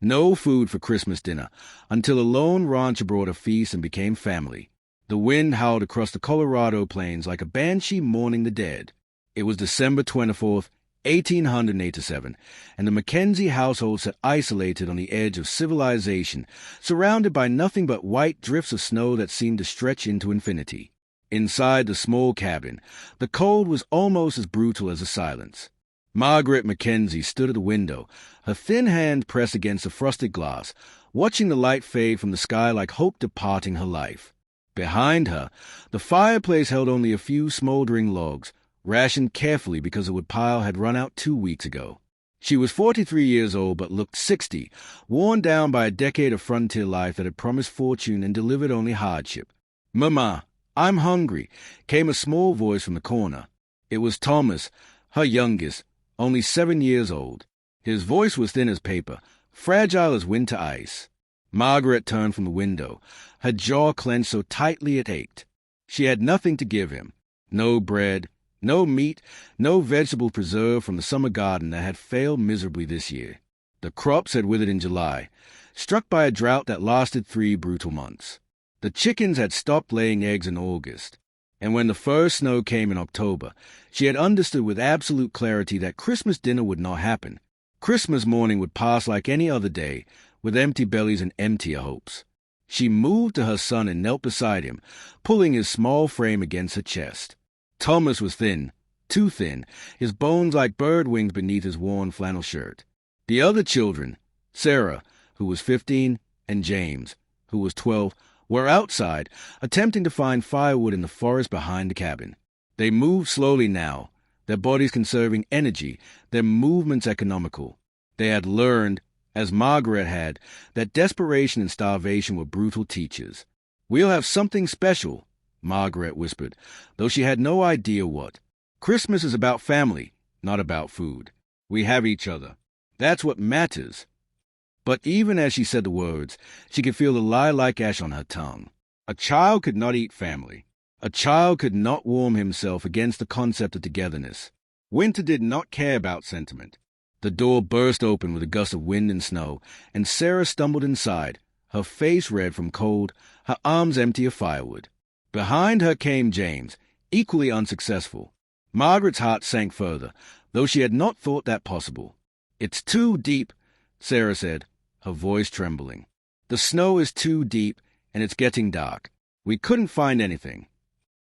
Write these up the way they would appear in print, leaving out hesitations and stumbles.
No food for Christmas dinner, until a lone rancher brought a feast and became family. The wind howled across the Colorado plains like a banshee mourning the dead. It was December 24th, 1887, and the Mackenzie household sat isolated on the edge of civilization, surrounded by nothing but white drifts of snow that seemed to stretch into infinity. Inside the small cabin, the cold was almost as brutal as the silence. Margaret Mackenzie stood at the window, her thin hand pressed against the frosted glass, watching the light fade from the sky like hope departing her life. Behind her, the fireplace held only a few smoldering logs, rationed carefully because the wood pile had run out 2 weeks ago. She was 43 years old but looked 60, worn down by a decade of frontier life that had promised fortune and delivered only hardship. "Mama, I'm hungry," came a small voice from the corner. It was Thomas, her youngest, only 7 years old. His voice was thin as paper, fragile as winter ice. Margaret turned from the window, her jaw clenched so tightly it ached. She had nothing to give him. No bread, no meat, no vegetable preserve from the summer garden that had failed miserably this year. The crops had withered in July, struck by a drought that lasted 3 brutal months. The chickens had stopped laying eggs in August, and when the first snow came in October, she had understood with absolute clarity that Christmas dinner would not happen. Christmas morning would pass like any other day, with empty bellies and emptier hopes. She moved to her son and knelt beside him, pulling his small frame against her chest. Thomas was thin, too thin, his bones like bird wings beneath his worn flannel shirt. The other children, Sarah, who was 15, and James, who was 12, were outside, attempting to find firewood in the forest behind the cabin. They moved slowly now, their bodies conserving energy, their movements economical. They had learned, as Margaret had, that desperation and starvation were brutal teachers. "We'll have something special," Margaret whispered, though she had no idea what. "Christmas is about family, not about food. We have each other. That's what matters." But even as she said the words, she could feel the lilac ash on her tongue. A child could not eat family. A child could not warm himself against the concept of togetherness. Winter did not care about sentiment. The door burst open with a gust of wind and snow, and Sarah stumbled inside, her face red from cold, her arms empty of firewood. Behind her came James, equally unsuccessful. Margaret's heart sank further, though she had not thought that possible. "It's too deep," Sarah said, her voice trembling. "The snow is too deep, and it's getting dark. We couldn't find anything."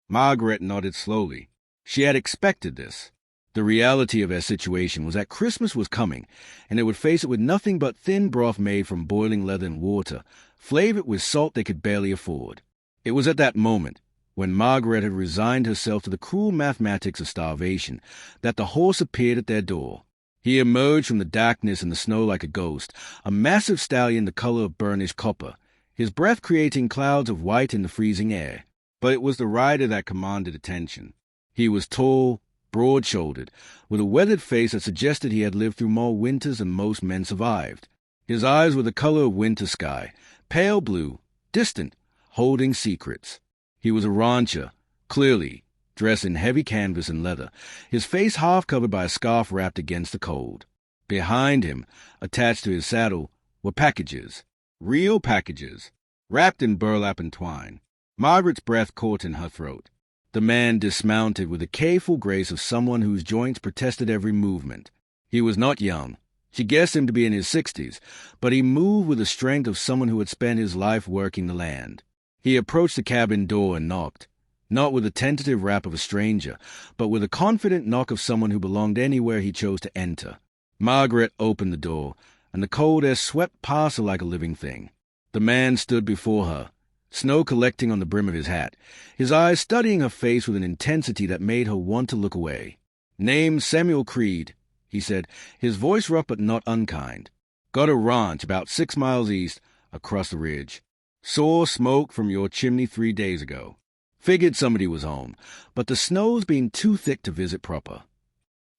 Margaret nodded slowly. She had expected this. The reality of her situation was that Christmas was coming, and they would face it with nothing but thin broth made from boiling leather and water, flavored with salt they could barely afford. It was at that moment, when Margaret had resigned herself to the cruel mathematics of starvation, that the horse appeared at their door. He emerged from the darkness and the snow like a ghost, a massive stallion the color of burnished copper, his breath creating clouds of white in the freezing air. But it was the rider that commanded attention. He was tall, broad-shouldered, with a weathered face that suggested he had lived through more winters than most men survived. His eyes were the color of winter sky, pale blue, distant, holding secrets. He was a rancher, clearly, dressed in heavy canvas and leather, his face half covered by a scarf wrapped against the cold. Behind him, attached to his saddle, were packages, real packages, wrapped in burlap and twine. Margaret's breath caught in her throat. The man dismounted with the careful grace of someone whose joints protested every movement. He was not young. She guessed him to be in his 60s, but he moved with the strength of someone who had spent his life working the land. He approached the cabin door and knocked, not with the tentative rap of a stranger, but with the confident knock of someone who belonged anywhere he chose to enter. Margaret opened the door, and the cold air swept past her like a living thing. The man stood before her, snow collecting on the brim of his hat, his eyes studying her face with an intensity that made her want to look away. "Name's Samuel Creed," he said, his voice rough but not unkind. "Got a ranch about 6 miles east, across the ridge. Saw smoke from your chimney 3 days ago. Figured somebody was home, but the snow's been too thick to visit proper."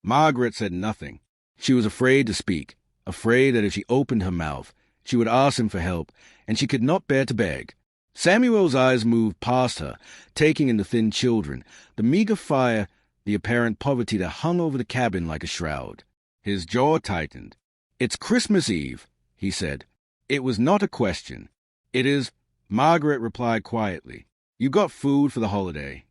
Margaret said nothing. She was afraid to speak, afraid that if she opened her mouth, she would ask him for help, and she could not bear to beg. Samuel's eyes moved past her, taking in the thin children, the meager fire, the apparent poverty that hung over the cabin like a shroud. His jaw tightened. "It's Christmas Eve," he said. It was not a question. It is, Margaret replied quietly. You got food for the holiday.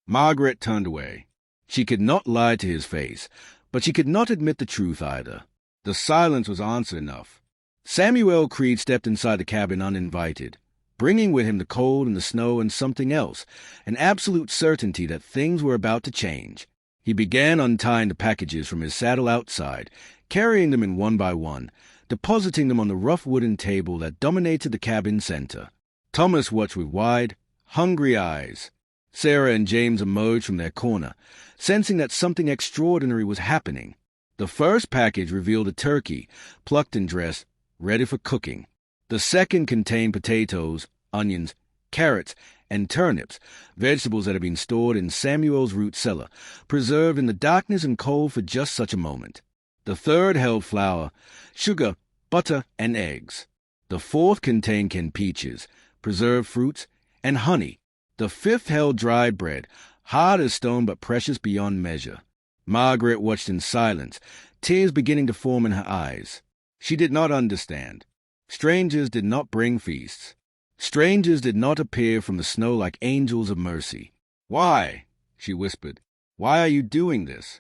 Margaret turned away. She could not lie to his face, but she could not admit the truth either. The silence was answer enough. Samuel Creed stepped inside the cabin uninvited, bringing with him the cold and the snow and something else, an absolute certainty that things were about to change. He began untying the packages from his saddle outside, carrying them in one by one, depositing them on the rough wooden table that dominated the cabin center. Thomas watched with wide, hungry eyes. Sarah and James emerged from their corner, sensing that something extraordinary was happening. The first package revealed a turkey, plucked and dressed, ready for cooking. The second contained potatoes, onions, carrots, and turnips, vegetables that had been stored in Samuel's root cellar, preserved in the darkness and cold for just such a moment. The third held flour, sugar, butter, and eggs. The fourth contained canned peaches, preserved fruits, and honey. The fifth held dried bread, hard as stone but precious beyond measure. Margaret watched in silence, tears beginning to form in her eyes. She did not understand. Strangers did not bring feasts. Strangers did not appear from the snow like angels of mercy. Why? She whispered. Why are you doing this?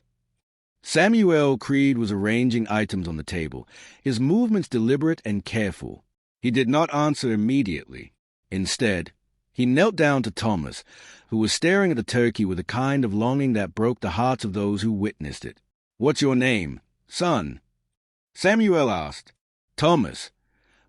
Samuel Creed was arranging items on the table, his movements deliberate and careful. He did not answer immediately. Instead, he knelt down to Thomas, who was staring at the turkey with a kind of longing that broke the hearts of those who witnessed it. What's your name, son? Samuel asked. Thomas.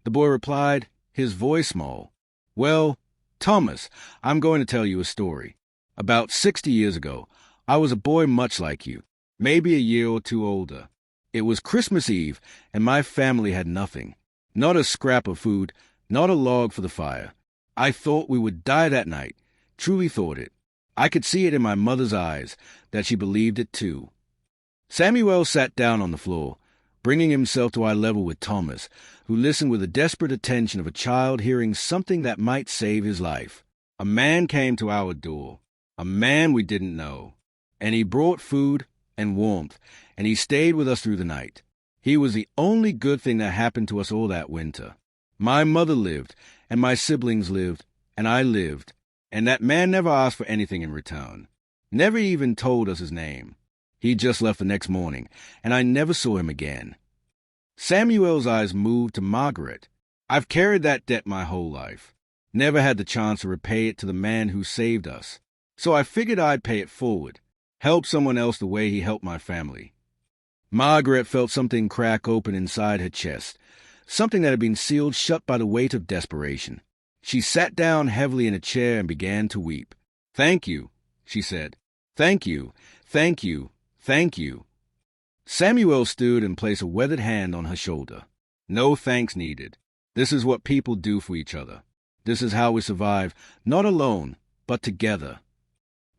The boy replied, his voice small. Well, Thomas, I'm going to tell you a story. About 60 years ago, I was a boy much like you, maybe a year or two older. It was Christmas Eve, and my family had nothing. Not a scrap of food, not a log for the fire. I thought we would die that night, truly thought it. I could see it in my mother's eyes, that she believed it too. Samuel sat down on the floor, bringing himself to eye level with Thomas, who listened with the desperate attention of a child hearing something that might save his life. A man came to our door, a man we didn't know, and he brought food and warmth, and he stayed with us through the night. He was the only good thing that happened to us all that winter. My mother lived, and my siblings lived, and I lived, and that man never asked for anything in return, never even told us his name. He just left the next morning, and I never saw him again. Samuel's eyes moved to Margaret. I've carried that debt my whole life, never had the chance to repay it to the man who saved us, so I figured I'd pay it forward, help someone else the way he helped my family. Margaret felt something crack open inside her chest, something that had been sealed shut by the weight of desperation. She sat down heavily in a chair and began to weep. Thank you, she said. Thank you, thank you, thank you. Samuel stood and placed a weathered hand on her shoulder. No thanks needed. This is what people do for each other. This is how we survive, not alone, but together.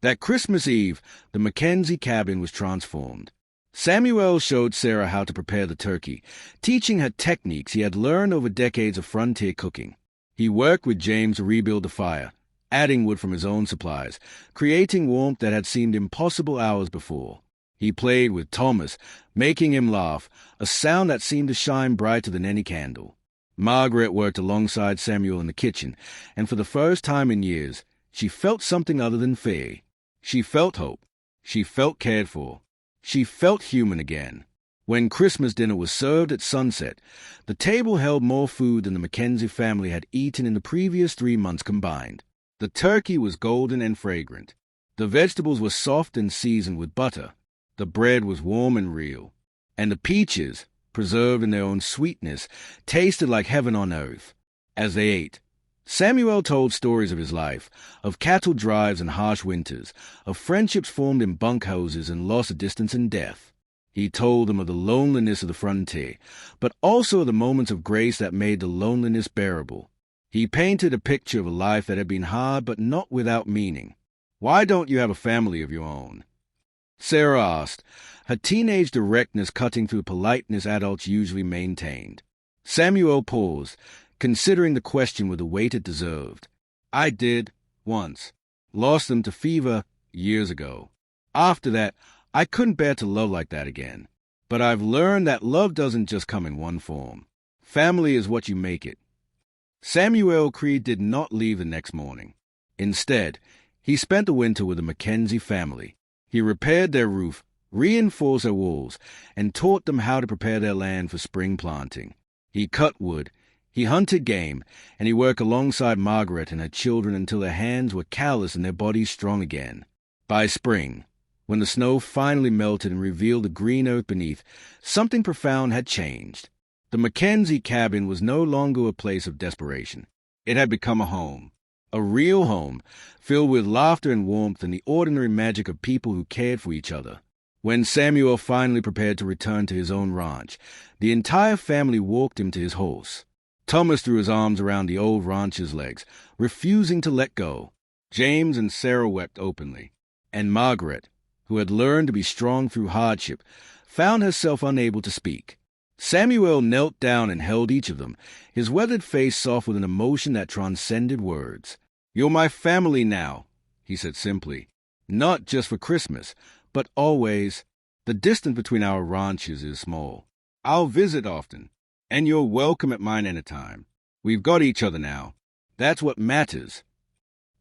That Christmas Eve, the Mackenzie cabin was transformed. Samuel showed Sarah how to prepare the turkey, teaching her techniques he had learned over decades of frontier cooking. He worked with James to rebuild the fire, adding wood from his own supplies, creating warmth that had seemed impossible hours before. He played with Thomas, making him laugh, a sound that seemed to shine brighter than any candle. Margaret worked alongside Samuel in the kitchen, and for the first time in years, she felt something other than fear. She felt hope. She felt cared for. She felt human again. When Christmas dinner was served at sunset, the table held more food than the Mackenzie family had eaten in the previous 3 months combined. The turkey was golden and fragrant. The vegetables were soft and seasoned with butter. The bread was warm and real. And the peaches, preserved in their own sweetness, tasted like heaven on earth. As they ate, Samuel told stories of his life, of cattle drives and harsh winters, of friendships formed in bunkhouses and loss of distance and death. He told them of the loneliness of the frontier, but also of the moments of grace that made the loneliness bearable. He painted a picture of a life that had been hard but not without meaning. Why don't you have a family of your own? Sarah asked, her teenage directness cutting through the politeness adults usually maintained. Samuel paused, considering the question with the weight it deserved. I did, once. Lost them to fever years ago. After that, I couldn't bear to love like that again. But I've learned that love doesn't just come in one form. Family is what you make it. Samuel Creed did not leave the next morning. Instead, he spent the winter with the Mackenzie family. He repaired their roof, reinforced their walls, and taught them how to prepare their land for spring planting. He cut wood, he hunted game, and he worked alongside Margaret and her children until their hands were callous and their bodies strong again. By spring, when the snow finally melted and revealed the green earth beneath, something profound had changed. The Mackenzie cabin was no longer a place of desperation. It had become a home. A real home, filled with laughter and warmth and the ordinary magic of people who cared for each other. When Samuel finally prepared to return to his own ranch, the entire family walked him to his horse. Thomas threw his arms around the old rancher's legs, refusing to let go. James and Sarah wept openly, and Margaret, who had learned to be strong through hardship, found herself unable to speak. Samuel knelt down and held each of them, his weathered face soft with an emotion that transcended words. "You're my family now," he said simply. "Not just for Christmas, but always. The distance between our ranches is small. I'll visit often, and you're welcome at mine anytime. We've got each other now. That's what matters."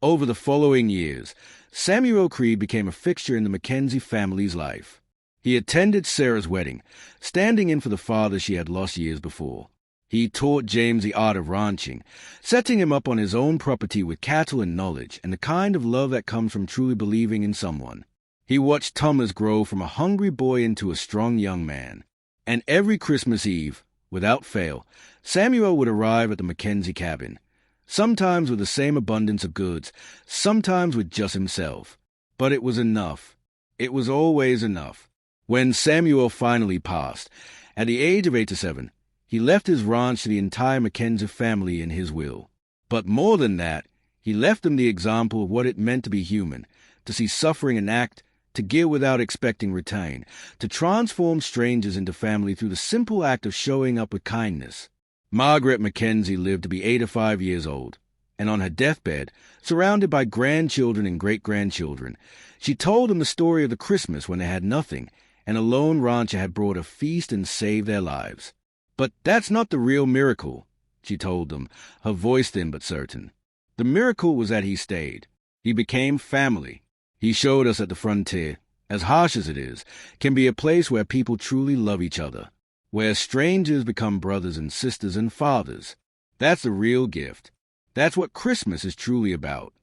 Over the following years, Samuel Creed became a fixture in the Mackenzie family's life. He attended Sarah's wedding, standing in for the father she had lost years before. He taught James the art of ranching, setting him up on his own property with cattle and knowledge and the kind of love that comes from truly believing in someone. He watched Thomas grow from a hungry boy into a strong young man. And every Christmas Eve, without fail, Samuel would arrive at the Mackenzie cabin, sometimes with the same abundance of goods, sometimes with just himself. But it was enough. It was always enough. When Samuel finally passed, at the age of 87, he left his ranch to the entire Mackenzie family in his will. But more than that, he left them the example of what it meant to be human, to see suffering and act, to give without expecting return, to transform strangers into family through the simple act of showing up with kindness. Margaret Mackenzie lived to be 85 years old, and on her deathbed, surrounded by grandchildren and great-grandchildren, she told them the story of the Christmas when they had nothing, and a lone rancher had brought a feast and saved their lives. "But that's not the real miracle," she told them, her voice thin but certain. "The miracle was that he stayed. He became family. He showed us that the frontier, as harsh as it is, can be a place where people truly love each other, where strangers become brothers and sisters and fathers. That's the real gift. That's what Christmas is truly about."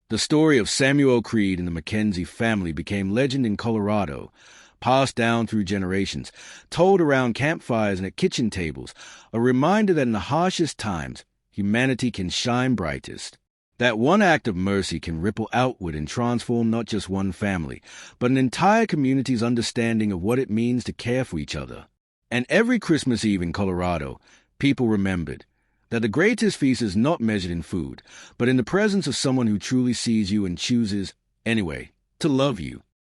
The story of Samuel Creed and the Mackenzie family became legend in Colorado, passed down through generations, told around campfires and at kitchen tables, a reminder that in the harshest times, humanity can shine brightest. That one act of mercy can ripple outward and transform not just one family, but an entire community's understanding of what it means to care for each other. And every Christmas Eve in Colorado, people remembered that the greatest feast is not measured in food, but in the presence of someone who truly sees you and chooses, anyway, to love you.